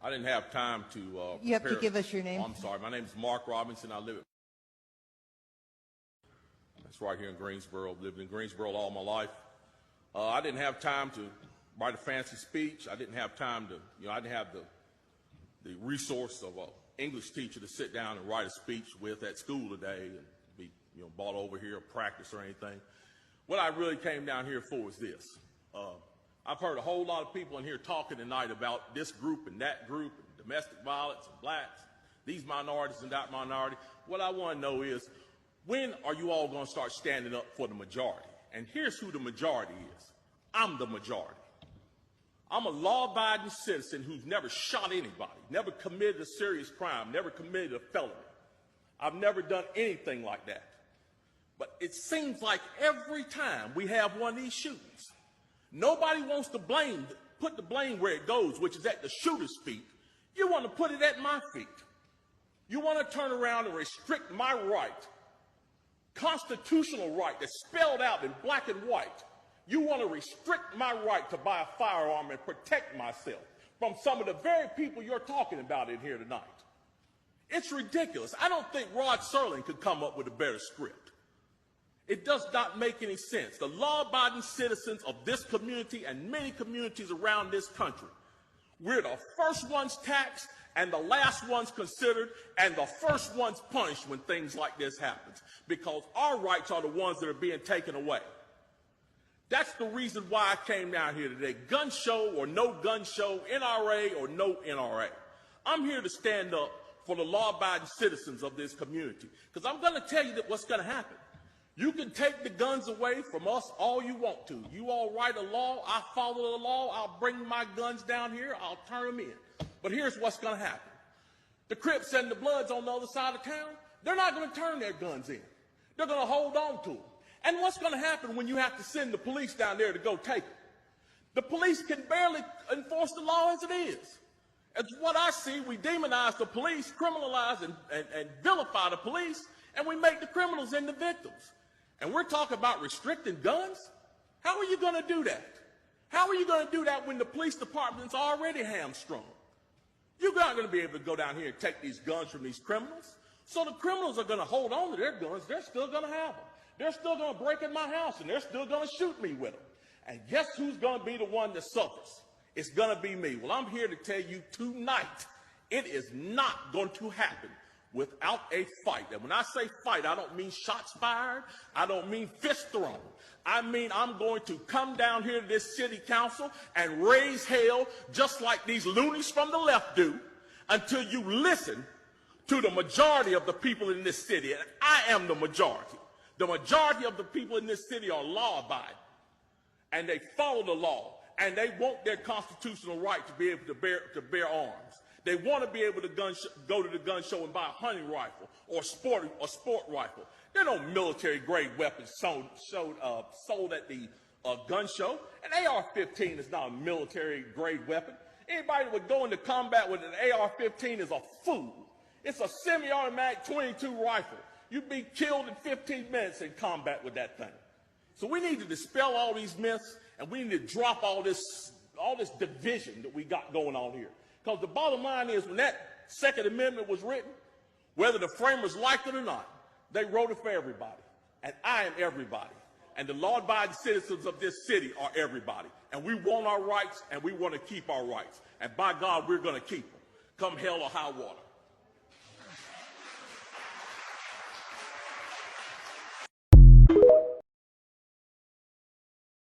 I didn't have time to You have to give us your name. Oh, I'm sorry. My name is Mark Robinson. I live at... That's right here in Greensboro. I've lived in Greensboro all my life. I didn't have time to write a fancy speech. I didn't have time to, I didn't have the resource of an English teacher to sit down and write a speech with at school today and be, brought over here or practice or anything. What I really came down here for is this. I've heard a whole lot of people in here talking tonight about this group and that group, and domestic violence and blacks, these minorities and that minority. What I want to know is, when are you all going to start standing up for the majority? And here's who the majority is. I'm the majority. I'm a law-abiding citizen who's never shot anybody, never committed a serious crime, never committed a felony. I've never done anything like that. But it seems like every time we have one of these shootings, nobody wants to put the blame where it goes, which is at the shooter's feet. You want to put it at my feet. You want to turn around and restrict my right, constitutional right that's spelled out in black and white. You want to restrict my right to buy a firearm and protect myself from some of the very people you're talking about in here tonight. It's ridiculous. I don't think Rod Serling could come up with a better script. It does not make any sense. The law-abiding citizens of this community and many communities around this country, we're the first ones taxed and the last ones considered and the first ones punished when things like this happens, because our rights are the ones that are being taken away. That's the reason why I came down here today. Gun show or no gun show, NRA or no NRA. I'm here to stand up for the law-abiding citizens of this community, because I'm going to tell you that what's going to happen. You can take the guns away from us all you want to. You all write a law, I follow the law, I'll bring my guns down here, I'll turn them in. But here's what's going to happen. The Crips and the Bloods on the other side of town, they're not going to turn their guns in. They're going to hold on to them. And what's going to happen when you have to send the police down there to go take them? The police can barely enforce the law as it is. As what I see, we demonize the police, criminalize and vilify the police, and we make the criminals into victims. And we're talking about restricting guns? How are you going to do that? How are you going to do that when the police department's already hamstrung? You're not going to be able to go down here and take these guns from these criminals. So the criminals are going to hold on to their guns. They're still going to have them. They're still going to break in my house, and they're still going to shoot me with them. And guess who's going to be the one that suffers? It's going to be me. Well, I'm here to tell you tonight, it is not going to happen without a fight. And when I say fight, I don't mean shots fired. I don't mean fist thrown. I mean I'm going to come down here to this city council and raise hell just like these loonies from the left do until you listen to the majority of the people in this city. And I am the majority. The majority of the people in this city are law-abiding, and they follow the law, and they want their constitutional right to be able to bear arms. They want to be able to go to the gun show and buy a hunting rifle or a sport rifle. There are no military-grade weapons sold at the gun show. An AR-15 is not a military-grade weapon. Anybody that would go into combat with an AR-15 is a fool. It's a semi-automatic .22 rifle. You'd be killed in 15 minutes in combat with that thing. So we need to dispel all these myths, and we need to drop all this division that we got going on here. Because the bottom line is, when that Second Amendment was written, whether the framers liked it or not, they wrote it for everybody. And I am everybody. And the law-abiding citizens of this city are everybody. And we want our rights, and we want to keep our rights. And by God, we're going to keep them, come hell or high water.